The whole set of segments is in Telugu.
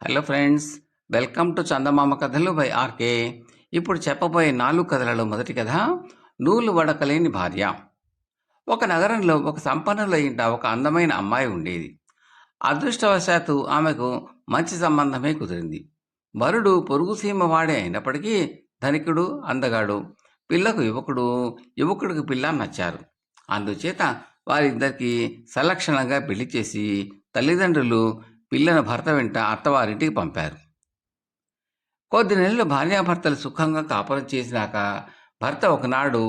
హలో ఫ్రెండ్స్, వెల్కమ్ టు చందమామ కథలు బై ఆర్కే. ఇప్పుడు చెప్పబోయే 4 కథలలో మొదటి కథ నూలు వడకలేని భార్య. ఒక నగరంలో ఒక సంపన్నుల ఇంట ఒక అందమైన అమ్మాయి ఉండేది. అదృష్టవశాత్తు ఆమెకు మంచి సంబంధమే కుదిరింది. వరుడు పొరుగు సీమ వాడే అయినప్పటికీ ధనికుడు, అందగాడు. పిల్లకు యువకుడు, యువకుడికి పిల్ల నచ్చారు. అందుచేత వారిద్దరికీ సలక్షణంగా పెళ్లి చేసి తల్లిదండ్రులు పిల్లను భర్త వెంట అత్తవారింటికి పంపారు. కొద్ది నెలలు భార్యాభర్తలు సుఖంగా కాపురం చేసినాక భర్త ఒకనాడు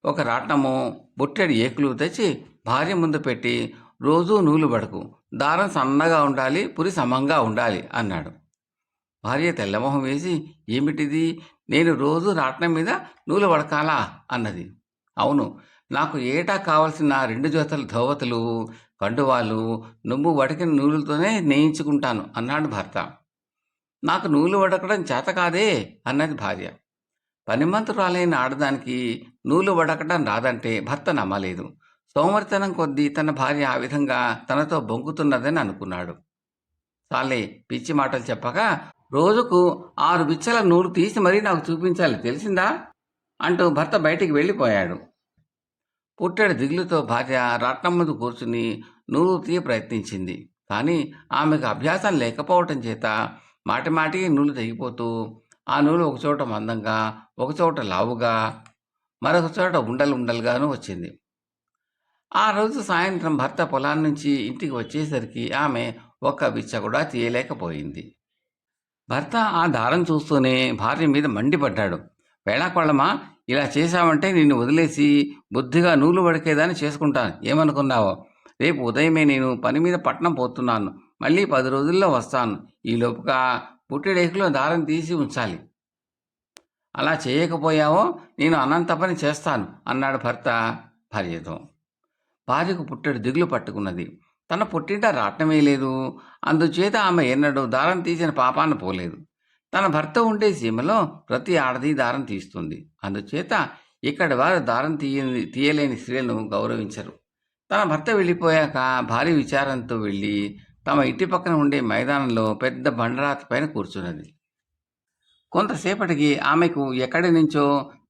ఒక రాట్నము, బుట్టెడు ఏకులు తెచ్చి భార్య ముందు పెట్టి, రోజూ నూలు పడకు, దారం సన్నగా ఉండాలి, పురి సమంగా ఉండాలి అన్నాడు. భార్య తెల్లమొహం వేసి, ఏమిటిది, నేను రోజు రాట్నం మీద నూలు వడకాలా అన్నది. అవును, నాకు ఏటా కావలసిన 2 జతల ధోవతులు, కండువాలు నువ్వు వడికిన నూలుతోనే నేయించుకుంటాను అన్నాడు భర్త. నాకు నూలు వడకడం చేత కాదే అన్నది భార్య. పనిమంతురాలైన ఆడదానికి నూలు వడకడం రాదంటే భర్త నమ్మలేదు. సోమరితనం కొద్దీ తన భార్య ఆ విధంగా తనతో బొంకుతున్నదని అనుకున్నాడు. చాలే పిచ్చి మాటలు చెప్పక, రోజుకు 6 బిచ్చల నూలు తీసి మరీ నాకు చూపించాలి, తెలిసిందా అంటూ భర్త బయటికి వెళ్ళిపోయాడు. పుట్టెడు దిగులుతో భార్య రాట్నం ముందు కూర్చుని నూలు తీయ ప్రయత్నించింది. కానీ ఆమెకు అభ్యాసం లేకపోవటం చేత మాటిమాటికి నూలు తెగిపోతూ, ఆ నూలు ఒకచోట మందంగా, ఒకచోట లావుగా, మరొక చోట ఉండలు ఉండలుగాను వచ్చింది. ఆ రోజు సాయంత్రం భర్త పొలాన్ని నుంచి ఇంటికి వచ్చేసరికి ఆమె ఒక్క బిచ్చ కూడా తీయలేకపోయింది. భర్త ఆ దారం చూస్తూనే భార్య మీద మండిపడ్డాడు. వేళాకోళమా, ఇలా చేశావంటే నిన్ను వదిలేసి బుద్ధిగా నూలు వడికేదాన్ని చేసుకుంటాను, ఏమనుకున్నావో. రేపు ఉదయమే నేను పని మీద పట్నం పోతున్నాను, మళ్ళీ 10 రోజుల్లో వస్తాను. ఈలోపుగా పుట్టెడేకులో దారం తీసి ఉంచాలి. అలా చేయకపోయావో నేను అనంత పని చేస్తాను అన్నాడు భర్త భార్యతో. భార్యకు పుట్టెడు దిగులు పట్టుకున్నది. తన పుట్టింట రాట్నమే లేదు. అందుచేత ఆమె ఎన్నడూ దారం తీసిన పాపాన పోలేదు. తన భర్త ఉండే సీమలో ప్రతి ఆడది దారం తీస్తుంది. అందుచేత ఇక్కడి వారు దారం తీయలేని స్త్రీలను గౌరవించరు. తన భర్త వెళ్ళిపోయాక భార్య విచారంతో వెళ్ళి తమ ఇంటి పక్కన ఉండే మైదానంలో పెద్ద బండరాతి పైన కూర్చున్నది. కొంతసేపటికి ఆమెకు ఎక్కడి నుంచో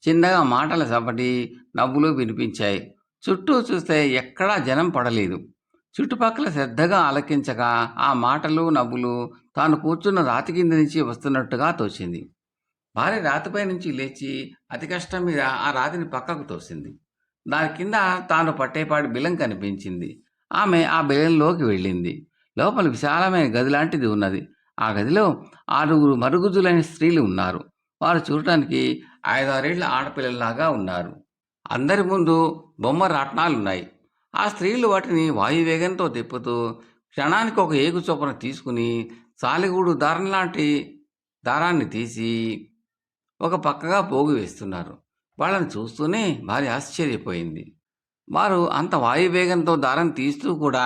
చిన్నగా మాటల సపటి, నవ్వులు వినిపించాయి. చుట్టూ చూస్తే ఎక్కడా జనం పడలేదు. చుట్టుపక్కల శ్రద్ధగా ఆలకించగా ఆ మాటలు, నవ్వులు తాను కూర్చున్న రాతి కింద నుంచి వస్తున్నట్టుగా తోచింది. భార్య రాతిపై నుంచి లేచి అతి కష్టం మీద ఆ రాతిని పక్కకు తోసింది. దాని కింద తాను పట్టేపాటి బిలం కనిపించింది. ఆమె ఆ బిలంలోకి వెళ్ళింది. లోపల విశాలమైన గది లాంటిది ఉన్నది. ఆ గదిలో 6 మరుగుజులైన స్త్రీలు ఉన్నారు. వారు చూడటానికి 5-6 ఏళ్ల ఆడపిల్లలాగా ఉన్నారు. అందరి ముందు బొమ్మ రాట్నాలున్నాయి. ఆ స్త్రీలు వాటిని వాయువేగంతో తిప్పుతూ క్షణానికి ఒక ఏగు చొప్పున తీసుకుని సాలెగూడు దారం లాంటి దారాన్ని తీసి ఒక పక్కగా పోగు వేస్తున్నారు. వాళ్ళని చూస్తూనే భార్య ఆశ్చర్యపోయింది. వారు అంత వాయువేగంతో దారం తీస్తూ కూడా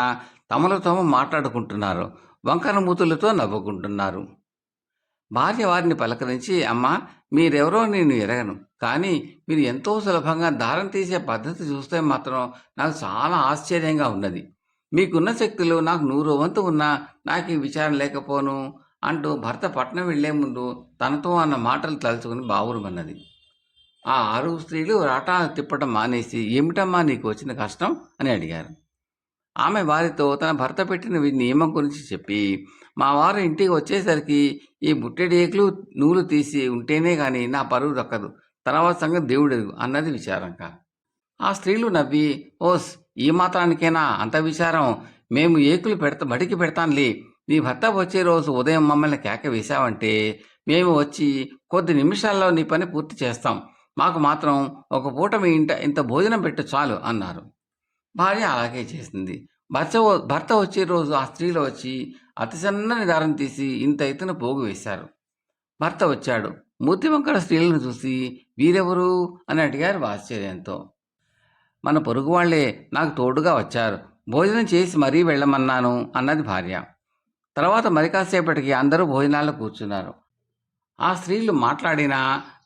తమలో తాము మాట్లాడుకుంటున్నారు, వంకర మూతులతో నవ్వుకుంటున్నారు. భార్య వారిని పలకరించి, అమ్మా, మీరెవరో నేను ఎరగను, కానీ మీరు ఎంతో సులభంగా దారం తీసే పద్ధతి చూస్తే మాత్రం నాకు చాలా ఆశ్చర్యంగా ఉన్నది. మీకున్న శక్తులు నాకు 100 వంతు ఉన్నా నాకు ఈ విచారం లేకపోను అంటూ భర్త పట్నం వెళ్లే ముందు తనతో అన్న మాటలు తలుచుకుని బావురుమన్నది. ఆ 6 స్త్రీలు రాటాలు తిప్పటం మానేసి, ఏమిటమ్మా నీకు వచ్చిన కష్టం అని అడిగారు. ఆమె వారితో తన భర్త పెట్టిన నియమం గురించి చెప్పి, మా వారు ఇంటికి వచ్చేసరికి ఈ బుట్టెడేకులు నూలు తీసి ఉంటేనే గాని నా పరువు దక్కదు, తర్వాత సంగతి దేవుడెరుగు అన్నది విచారంగా. ఆ స్త్రీలు నవ్వి, ఓస్, ఈ మాత్రానికేనా అంత విచారం, మేము ఏకులు బడికి పెడతానులే, నీ భర్త వచ్చే రోజు ఉదయం మమ్మల్ని కేక వేశావంటే మేము వచ్చి కొద్ది నిమిషాల్లో నీ పని పూర్తి చేస్తాం, మాకు మాత్రం ఒక పూట మీ ఇంత భోజనం పెట్టు చాలు అన్నారు. భార్య అలాగే చేసింది. భర్త వచ్చే రోజు ఆ స్త్రీలు వచ్చి అతి సన్నని దారం తీసి ఇంత ఎత్తున పోగు వేశారు. భర్త వచ్చాడు. మూతి వంకర స్త్రీలను చూసి, వీరెవరు అని అడిగారు ఆశ్చర్యంతో. మన పొరుగు వాళ్లే, నాకు తోడుగా వచ్చారు, భోజనం చేసి మరీ వెళ్ళమన్నాను అన్నది భార్య. తర్వాత మరి కాసేపటికి అందరూ భోజనాల్లో కూర్చున్నారు. ఆ స్త్రీలు మాట్లాడినా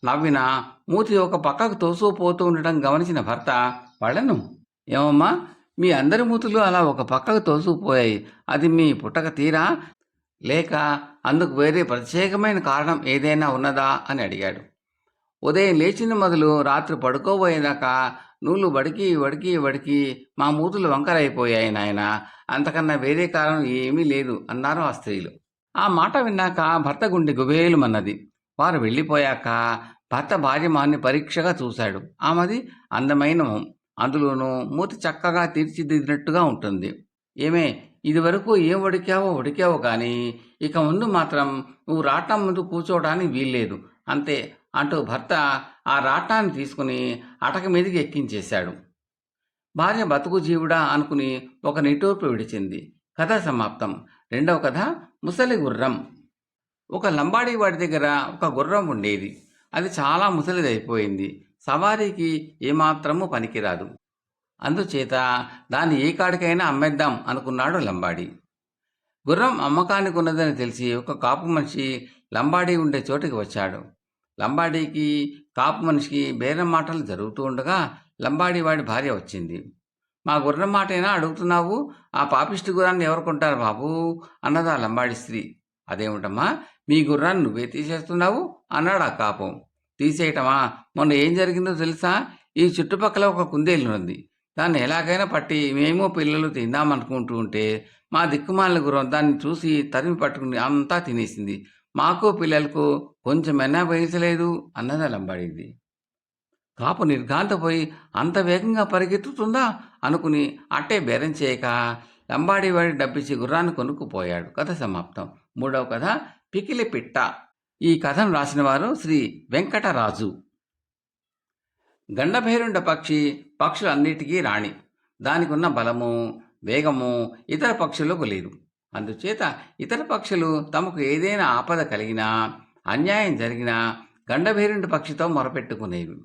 నవ్వినా మూతి ఒక పక్కకు తోసుకుపోతూ ఉండటం గమనించిన భర్త వాళ్ళను, ఏమమ్మా, మీ అందరి మూతులు అలా ఒక పక్కకు తోసుకుపోయాయి, అది మీ పుట్టక తీరా, లేక అందుకు వేరే ప్రత్యేకమైన కారణం ఏదైనా ఉన్నదా అని అడిగాడు. ఉదయం లేచింది మొదలు రాత్రి పడుకోబోయేదాకా నూలు వడికి వడికి వడికి మా మూతులు వంకరైపోయాయి నాయన, అంతకన్నా వేరే కారణం ఏమీ లేదు అన్నారు ఆ స్త్రీలు. ఆ మాట విన్నాక భర్త గుండె గుబేలుమన్నది. వారు వెళ్ళిపోయాక భర్త భార్య మొహాన్ని పరీక్షగా చూశాడు. ఆమెది అందమైన మొహం, అందులోనూ మూతి చక్కగా తీర్చిదిద్దినట్టుగా ఉంటుంది. ఏమే, ఇదివరకు ఏం ఉడికావో కానీ ఇక ముందు మాత్రం నువ్వు రాటం ముందు కూర్చోవడానికి వీల్లేదు అంతే అంటూ భర్త ఆ రాటాన్ని తీసుకుని అటక మీదకి ఎక్కించేశాడు. భార్య బతుకు జీవుడా అనుకుని ఒక నిట్టూర్పు విడిచింది. కథ సమాప్తం. రెండవ కథ ముసలి గుర్రం. ఒక లంబాడీ వాడి దగ్గర ఒక గుర్రం ఉండేది. అది చాలా ముసలిదైపోయింది. సవారీకి ఏమాత్రము పనికిరాదు. అందుచేత దాన్ని ఏ కాడికైనా అమ్మేద్దాం అనుకున్నాడు లంబాడి. గుర్రం అమ్మకానికి ఉన్నదని తెలిసి ఒక కాపు మనిషి లంబాడీ ఉండే చోటికి వచ్చాడు. లంబాడీకి కాపు మనిషికి బేరం మాటలు జరుగుతూ ఉండగా లంబాడీ వాడి భార్య వచ్చింది. మా గుర్రం మాటైనా అడుగుతున్నావు? ఆ పాపిష్టి గుర్రాన్ని ఎవరు కొంటారు బాబు అన్నది ఆ లంబాడి స్త్రీ. అదేమిటమ్మా, మీ గుర్రాన్ని నువ్వే తీసేస్తున్నావు అన్నాడు ఆ కాపం. తీసేయటమా? మొన్న ఏం జరిగిందో తెలుసా? ఈ చుట్టుపక్కల ఒక కుందేలున్నది. దాన్ని ఎలాగైనా పట్టి మేము పిల్లలు తిందామనుకుంటూ ఉంటే మా దిక్కుమాలిన గుర్రం దాన్ని చూసి తరిమి పట్టుకుని అంతా తినేసింది. మాకు పిల్లలకు కొంచెమైనా వయసలేదు అన్నది లంబాడిది. కాపు నిర్ఘాంతపోయి అంత వేగంగా పరిగెత్తుతుందా అనుకుని అట్టే బేరం చేయక లంబాడి వాడి డబ్బిచ్చి గుర్రాన్ని కొనుక్కుపోయాడు. కథ సమాప్తం. మూడవ కథ పికిలి పిట్ట. ఈ కథను రాసిన వారు శ్రీ వెంకటరాజు. గండభైరుండ పక్షి పక్షులన్నిటికీ రాణి. దానికి ఉన్న బలము, వేగము ఇతర పక్షులకు లేదు. అందుచేత ఇతర పక్షులు తమకు ఏదైనా ఆపద కలిగినా, అన్యాయం జరిగినా గండభైరుండ పక్షితో మొరపెట్టుకునేవి.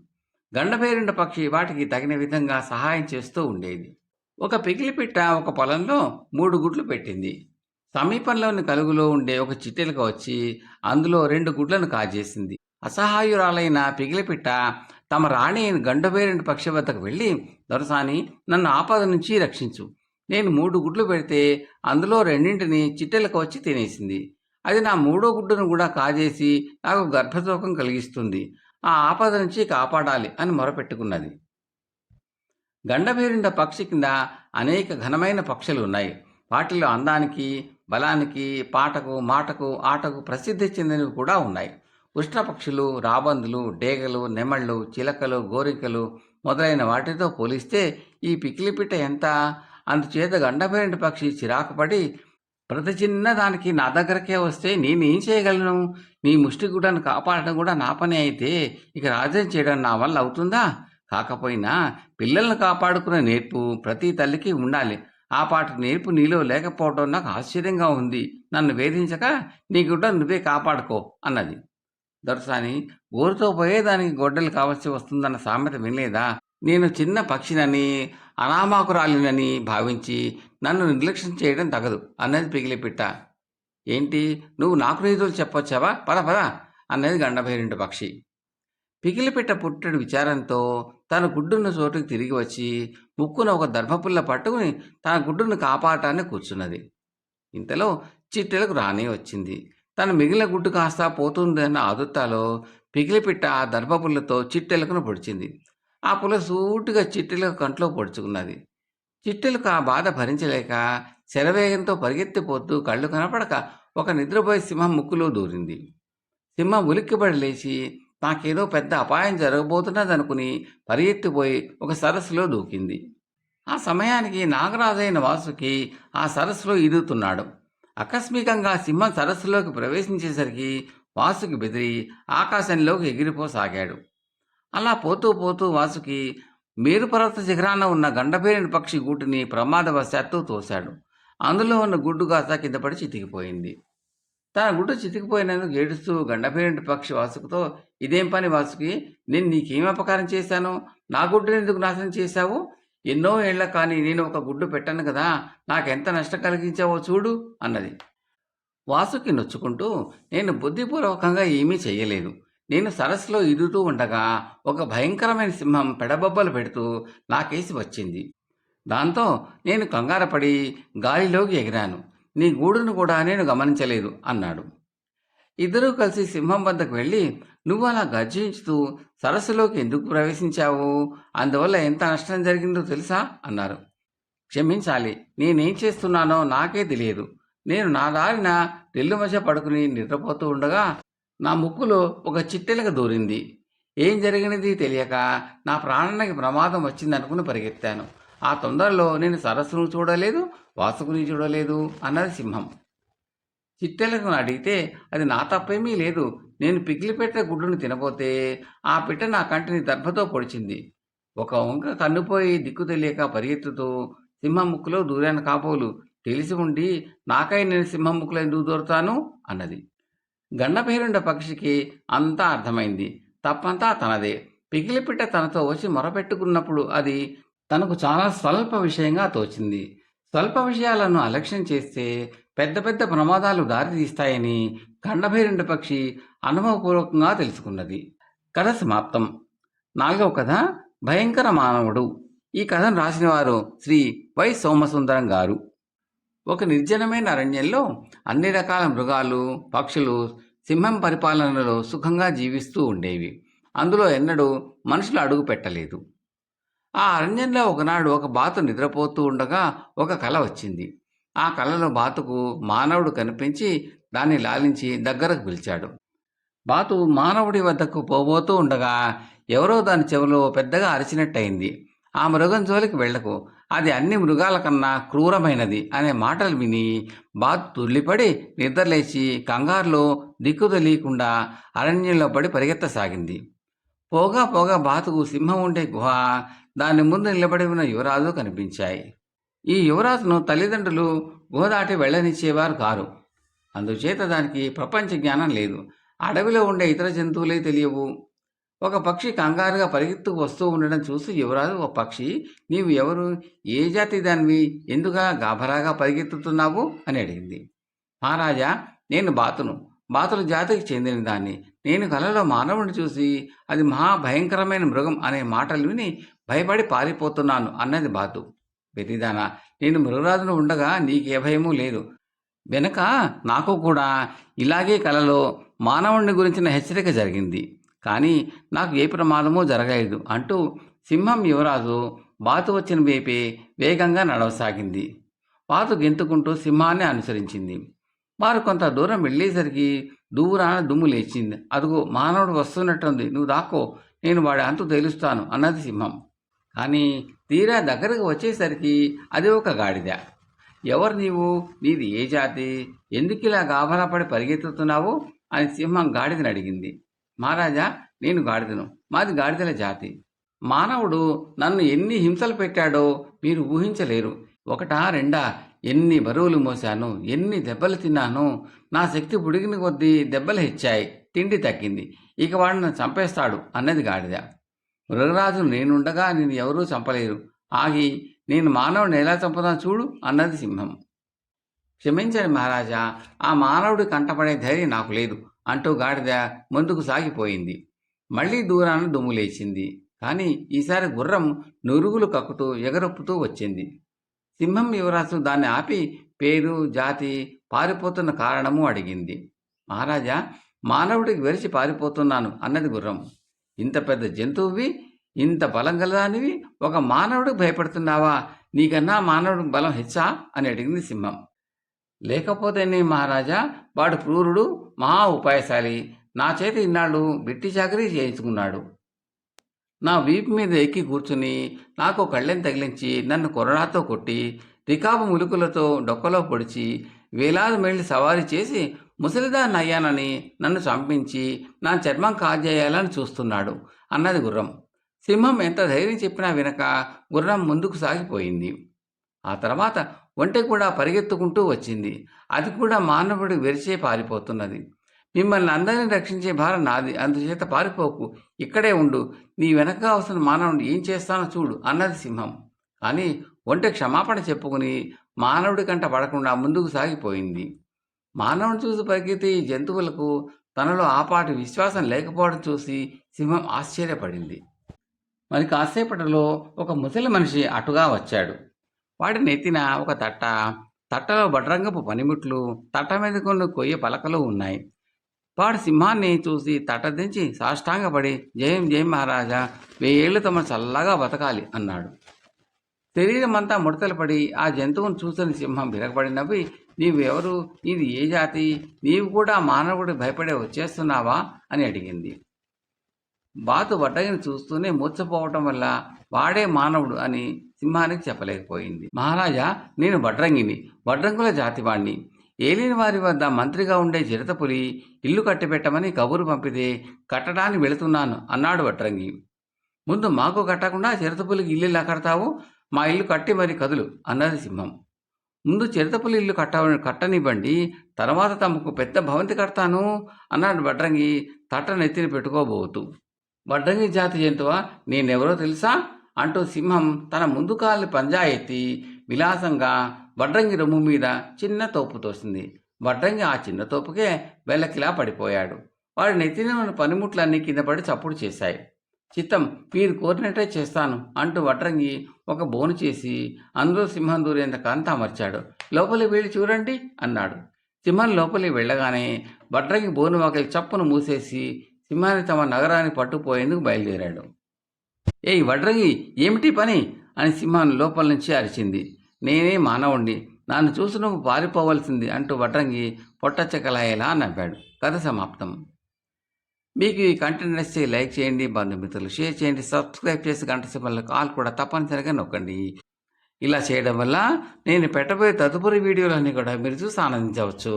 గండభైరుండ పక్షి వాటికి తగిన విధంగా సహాయం చేస్తూ ఉండేది. ఒక పికిలిపిట్ట ఒక పొలంలో 3 గుడ్లు పెట్టింది. సమీపంలోని కలుగులో ఉండే ఒక చిట్టెలుక వచ్చి అందులో 2 గుడ్లను కాజేసింది. అసహాయురాలైన పికిలిపిట్ట తమ రాణి అయిన గండభైరుండ పక్షి వద్దకు వెళ్ళి, దొరసాని, నన్ను ఆపద నుంచి రక్షించు. నేను 3 గుడ్లు పెడితే అందులో 2ంటిని చిట్టెలుక వచ్చి తినేసింది. అది నా 3వ గుడ్డును కూడా కాజేసి నాకు గర్భశోకం కలిగిస్తుంది. ఆ ఆపద నుంచి కాపాడాలి అని మొరపెట్టుకున్నది. గండభైరుండ పక్షి కింద అనేక ఘనమైన పక్షులు ఉన్నాయి. వాటిలో అందానికి, బలానికి, పాటకు, మాటకు, ఆటకు ప్రసిద్ధి చెందినవి కూడా ఉన్నాయి. ఉష్ట్రపక్షులు, రాబందులు, డేగలు, నెమళ్ళు, చిలకలు, గోరింకలు మొదలైన వాటితో పోలిస్తే ఈ పికిలిపిట్ట ఎంత? అందుచేత గండభైరుండ పక్షి చిరాకుపడి, ప్రతి చిన్న దానికి నా దగ్గరకే వస్తే నేనేం చేయగలను? నీ ముష్టిగుడ్డను కాపాడటం కూడా నా పని అయితే ఇక రాజ్యం చేయడం నా వల్ల అవుతుందా? కాకపోయినా పిల్లలను కాపాడుకునే నేర్పు ప్రతి తల్లికి ఉండాలి. ఆ పాటి నేర్పు నీలో లేకపోవడం నాకు ఆశ్చర్యంగా ఉంది. నన్ను వేధించక నీ గుడ్డ నువ్వే కాపాడుకో అన్నది. దొరసాని, ఊరితో పోయేదానికి గొడ్డలు కావలసి వస్తుందన్న సామెత వినలేదా? నేను చిన్న పక్షినని, అనామాకురాలినని భావించి నన్ను నిర్లక్ష్యం చేయడం తగదు అన్నది పికిలిపిట్ట. ఏంటి, నువ్వు నాకు రీతులు చెప్పొచ్చావా? పద పద అన్నది గండభైరుండ పక్షి. పికిలిపిట్ట పుట్టెడు విచారంతో తన గుడ్డున్న చోటుకి తిరిగి వచ్చి ముక్కున ఒక దర్భపుల్ల పట్టుకుని తన గుడ్డును కాపాడటాన్ని కూర్చున్నది. ఇంతలో చిట్టెలకు రానే వచ్చింది. తన మిగిలిన గుడ్డు కాస్త పోతుందన్న ఆదుర్తాలో పికిలిపిట్ట ఆ దర్భపుల్లతో చిట్టెలకును పొడిచింది. ఆ పుల్ల సూటిగా చిట్టెలకు కంట్లో పొడుచుకున్నది. చిట్టెలకు ఆ బాధ భరించలేక శరవేగంతో పరిగెత్తిపోతూ కళ్ళు కనపడక ఒక నిద్రపోయే సింహం ముక్కులో దూరింది. సింహం ఉలిక్కిపడి లేచి నాకేదో పెద్ద అపాయం జరగబోతున్నదనుకుని పరిగెత్తిపోయి ఒక సరస్సులో దూకింది. ఆ సమయానికి నాగరాజైన వాసుకి ఆ సరస్సులో ఈదుతున్నాడు. ఆకస్మికంగా సింహం సరస్సులోకి ప్రవేశించేసరికి వాసుకి బెదిరి ఆకాశంలోకి ఎగిరిపోసాగాడు. అలా పోతూ పోతూ వాసుకి మేరుపర్వత శిఖరాన ఉన్న గండభైరుండ పక్షి గూటిని ప్రమాదవశాత్తు తోశాడు. అందులో ఉన్న గుడ్డు కాస్త కింద పడి చితికిపోయింది. తన గుడ్డు చితికిపోయినందుకు ఏడుస్తూ గండభైరుండ పక్షి వాసుకుతో, ఇదేం పని వాసుకి, నేను నీకేం అపకారం చేశాను? నా గుడ్డుని ఎందుకు నాశనం చేశావు? ఎన్నో ఏళ్ల కానీ నేను ఒక గుడ్డు పెట్టను కదా, నాకెంత నష్టం కలిగించావో చూడు అన్నది. వాసుకి నొచ్చుకుంటూ, నేను బుద్ధిపూర్వకంగా ఏమీ చెయ్యలేదు. నేను సరస్సులో ఈదుతూ ఉండగా ఒక భయంకరమైన సింహం పెడబొబ్బలు పెడుతూ నాకేసి వచ్చింది. దాంతో నేను కంగారపడి గాలిలోకి ఎగిరాను. నీ గూడును కూడా నేను గమనించలేదు అన్నాడు. ఇద్దరూ కలిసి సింహం వద్దకు వెళ్ళి, నువ్వు అలా గర్జించుతూ సరస్సులోకి ఎందుకు ప్రవేశించావు? అందువల్ల ఎంత నష్టం జరిగిందో తెలుసా అన్నారు. క్షమించాలి, నేనేం చేస్తున్నానో నాకే తెలియదు. నేను నా దారిన రెల్లు మధ్య పడుకుని నిద్రపోతూ ఉండగా నా ముక్కులో ఒక చిట్టెలక దూరింది. ఏం జరిగినది తెలియక నా ప్రాణానికి ప్రమాదం వచ్చిందనుకుని పరిగెత్తాను. ఆ తొందరలో నేను సరస్సును చూడలేదు, వాసుకుని చూడలేదు అన్నది సింహం. చిట్టెలను అడిగితే అది నా తప్పేమీ లేదు. నేను పిగిలిపెట్టిన గుడ్డును తినబోతే ఆ పిట్ట నా కంటిని దర్భతో పొడిచింది. ఒక వంక కన్నుపోయి దిక్కు తెలియక పరిగెత్తుతూ సింహం ముక్కులో దూరాను కాబోలు. తెలిసి ఉండి నాకై నేను సింహం ముక్కులో ఎందుకు దూరతాను అన్నది. గండభైరుండ పక్షికి అంతా అర్థమైంది. తప్పంతా తనదే. పిగిలిపిట్ట తనతో వచ్చి మొరపెట్టుకున్నప్పుడు అది తనకు చాలా స్వల్ప విషయంగా తోచింది. స్వల్ప విషయాలను అలక్ష్యం చేస్తే పెద్ద పెద్ద ప్రమాదాలు దారితీస్తాయని గండభైరుండ పక్షి అనుభవపూర్వకంగా తెలుసుకున్నది. కథ సమాప్తం. 4వ కథ భయంకర మానవుడు. ఈ కథను రాసిన వారు శ్రీ వై సోమసుందరం గారు. ఒక నిర్జనమైన అరణ్యంలో అన్ని రకాల మృగాలు, పక్షులు సింహం పరిపాలనలో సుఖంగా జీవిస్తూ ఉండేవి. అందులో ఎన్నడూ మనుషులు అడుగు పెట్టలేదు. ఆ అరణ్యంలో ఒకనాడు ఒక బాతు నిద్రపోతూ ఉండగా ఒక కల వచ్చింది. ఆ కలలో బాతుకు మానవుడు కనిపించి దాన్ని లాలించి దగ్గరకు పిలిచాడు. బాతు మానవుడి వద్దకు పోబోతూ ఉండగా ఎవరో దాని చెవిలో పెద్దగా అరిచినట్టయింది. ఆ మృగం జోలికి వెళ్లకు, అది అన్ని మృగాల కన్నా క్రూరమైనది అనే మాటలు విని బాతు తుళ్ళిపడి నిద్రలేచి కంగారులో దిక్కు తెలియకుండా అరణ్యంలో పడి పరిగెత్తసాగింది. పోగా పోగా బాతుకు సింహం ఉండే గుహ, దాని ముందు నిలబడి ఉన్న యువరాజు కనిపించాయి. ఈ యువరాజును తల్లిదండ్రులు గుహ దాటి వెళ్ళనిచ్చేవారు కారు. అందుచేత దానికి ప్రపంచ జ్ఞానం లేదు. అడవిలో ఉండే ఇతర జంతువులే తెలియవు. ఒక పక్షి కంగారుగా పరిగెత్తుకు వస్తూ ఉండడం చూసి యువరాజు, ఓ పక్షి, నీవు ఎవరు? ఏ జాతి దానివి? ఎందుగా గాభరాగా పరిగెత్తుతున్నావు అని అడిగింది. మహారాజా, నేను బాతును. బాతుల జాతికి చెందిన దాన్ని. నేను కలలో మానవుడిని చూసి అది మహాభయంకరమైన మృగం అనే మాటలు విని భయపడి పారిపోతున్నాను అన్నది బాతు. బెదిదానా, నేను మృగరాజును ఉండగా నీకే భయమూ లేదు. వెనక నాకు కూడా ఇలాగే కలలో మానవుడిని గురించిన హెచ్చరిక జరిగింది. కానీ నాకు ఏ ప్రమాదమూ జరగలేదు అంటూ సింహం యువరాజు బాతు వచ్చిన వైపే వేగంగా నడవసాగింది. బాతు గెంతుకుంటూ సింహాన్ని అనుసరించింది. వారు కొంత దూరం వెళ్ళేసరికి దూరాన దుమ్ము లేచింది. అదుగో మానవుడు వస్తున్నట్టుంది, నువ్వు దాక్కో, నేను వాడి అంతు తేలుస్తాను అన్నది సింహం. కానీ తీరా దగ్గరకు వచ్చేసరికి అది ఒక గాడిద. ఎవరు నీవు? నీది ఏ జాతి? ఎందుకు ఇలా గాభరాపడి పరిగెత్తుతున్నావు అని సింహం గాడిదని అడిగింది. మహారాజా, నేను గాడిదను. మాది గాడిదల జాతి. మానవుడు నన్ను ఎన్ని హింసలు పెట్టాడో మీరు ఊహించలేరు. ఒకటా రెండా, ఎన్ని బరువులు మోశాను, ఎన్ని దెబ్బలు తిన్నాను. నా శక్తి బుడిగిన కొద్దీ దెబ్బలు హెచ్చాయి, తిండి తగ్గింది. ఇక వాడు నన్ను చంపేస్తాడు అన్నది గాడిద. మృగరాజు నేనుండగా నేను ఎవరూ చంపలేరు. ఆగి నేను మానవుడిని ఎలా చంపుతాను చూడు అన్నది సింహం. క్షమించండి మహారాజా, ఆ మానవుడి కంటపడే ధైర్యం నాకు లేదు అంటూ గాడిద ముందుకు సాగిపోయింది. మళ్లీ దూరాన దుమ్ము లేచింది. కానీ ఈసారి గుర్రం నురుగులు కక్కుతూ ఎగరొప్పుతూ వచ్చింది. సింహం యువరాజు దాన్ని ఆపి పేరు, జాతి, పారిపోతున్న కారణము అడిగింది. మహారాజా, మానవుడికి వెరిచి పారిపోతున్నాను అన్నది గుర్రం. ఇంత పెద్ద జంతువువి, ఇంత బలం గలదానివి, ఒక మానవుడికి భయపడుతున్నావా? నీకన్నా మానవుడికి బలం హెచ్చా అని అడిగింది సింహం. లేకపోతేనే మహారాజా, వాడు క్రూరుడు, మహా ఉపాయశాలి. నా చేతి ఇన్నాళ్ళు బిట్టి చాకరీ చేయించుకున్నాడు. నా వీపు మీద ఎక్కి కూర్చుని నాకు కళ్ళెం తగిలించి నన్ను కొరడాతో కొట్టి రికాబు ములుకులతో డొక్కలో పొడిచి వేలాది మైళ్ళు సవారీ చేసి ముసలిదాన్ని అయ్యానని నన్ను చంపించి నా చర్మం కాజేయాలని చూస్తున్నాడు అన్నది గుర్రం. సింహం ఎంత ధైర్యం చెప్పినా వినక గుర్రం ముందుకు సాగిపోయింది. ఆ తర్వాత ఒంటె కూడా పరిగెత్తుకుంటూ వచ్చింది. అది కూడా మానవుడి వెరిచే పారిపోతున్నది. మిమ్మల్ని అందరినీ రక్షించే భారం నాది, అందుచేత పారిపోకు, ఇక్కడే ఉండు. నీ వెనక వస్తున్న మానవుడిని ఏం చేస్తానో చూడు అన్నది సింహం. కానీ ఒంటె క్షమాపణ చెప్పుకుని మానవుడి కంట పడకుండా ముందుకు సాగిపోయింది. మానవుని చూసి పరిగెత్తే ఈ జంతువులకు తనలో ఆపాటి విశ్వాసం లేకపోవడం చూసి సింహం ఆశ్చర్యపడింది. మరి కాసేపటిలో ఒక ముసలి మనిషి అటుగా వచ్చాడు. వాడి నెత్తిన ఒక తట్ట, తట్టలో వడ్రంగపు పనిముట్లు, తట్ట మీద కొన్ని కొయ్య పలకలు ఉన్నాయి. వాడు సింహాన్ని చూసి తట్ట దించి సాష్టాంగపడి, జయం జయం మహారాజా, 1000 ఏళ్ళు తమ చల్లగా బతకాలి అన్నాడు. శరీరమంతా ముడతలు పడి ఆ జంతువును చూసిన సింహం విరగబడి నవ్వి, నీవెవరు, ఇది ఏ జాతి, నీవు కూడా మానవుడు భయపడే వచ్చేస్తున్నావా అని అడిగింది. బాతు వడ్రంగిని చూస్తూనే మూర్చపోవటం వల్ల వాడే మానవుడు అని సింహానికి చెప్పలేకపోయింది. మహారాజా, నేను వడ్రంగుల జాతివాణ్ణి. ఏలిన వారి వద్ద మంత్రిగా ఉండే చిరుతపులి ఇల్లు కట్టిపెట్టమని కబురు పంపితే కట్టడానికి వెళుతున్నాను అన్నాడు వడ్రంగి. ముందు మాకు కట్టకుండా చిరుతపులికి ఇల్లు ఎలా కడతావు? మా ఇల్లు కట్టి మరి కదులు అన్నది సింహం. ముందు చిరుతపులి ఇల్లు కట్టనివ్వండి, తర్వాత తమకు పెద్ద భవంతి కడతాను అన్నాడు వడ్రంగి తట్ట నెత్తిని పెట్టుకోబోతూ. వడ్రంగి జాతి జంతువా, నేనెవరో తెలుసా అంటూ సింహం తన ముందు కాళ్ళని పంజా ఎత్తి విలాసంగా వడ్రంగి రొమ్ము మీద చిన్న తోపు తోసింది. వడ్రంగి ఆ చిన్న తోపుకే వెల్లకిలా పడిపోయాడు. వాడి నెత్తిన ఉన్న పనిముట్లన్నీ కింద పడి చప్పుడు చేశాయి. చిత్తం, మీరు కోరినట్టే చేస్తాను అంటూ వడ్రంగి ఒక బోను చేసి అందులో సింహం దూరేంత కాంత అమర్చాడు. లోపలికి వెళ్ళి చూడండి అన్నాడు. సింహం లోపలికి వెళ్ళగానే వడ్రంగి బోను వాకిలి చప్పును మూసేసి సింహాన్ని తమ నగరానికి పట్టుకుపోయేందుకు బయలుదేరాడు. ఏయ్ వడ్రంగి, ఏమిటి పని అని సింహాన్ని లోపల నుంచి అరిచింది. నేనే మానవుణ్ణి, నన్ను చూసి నువ్వు పారిపోవలసింది అంటూ వడ్రంగి పొట్టచెక్కలాయేలా నవ్వాడు. కథ సమాప్తం. మీకు ఈ కంటెంట్ నచ్చితే లైక్ చేయండి, బంధుమిత్రులు షేర్ చేయండి, సబ్స్క్రైబ్ చేసి గంట సింబల్ కాల్ కూడా తప్పనిసరిగా నొక్కండి. ఇలా చేయడం వల్ల నేను పెట్టబోయే తదుపరి వీడియోలన్నీ కూడా మీరు చూసి ఆనందించవచ్చు.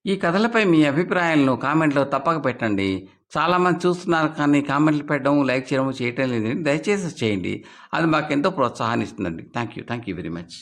ఈ కథలపై మీ అభిప్రాయాలను కామెంట్లో తప్పక పెట్టండి. చాలామంది చూస్తున్నారు కానీ కామెంట్లు పెట్టడం, లైక్ చేయడం లేదు. దయచేసి చేయండి, అది మాకెంతో ప్రోత్సాహాన్ని ఇస్తుందండి. Thank you very much.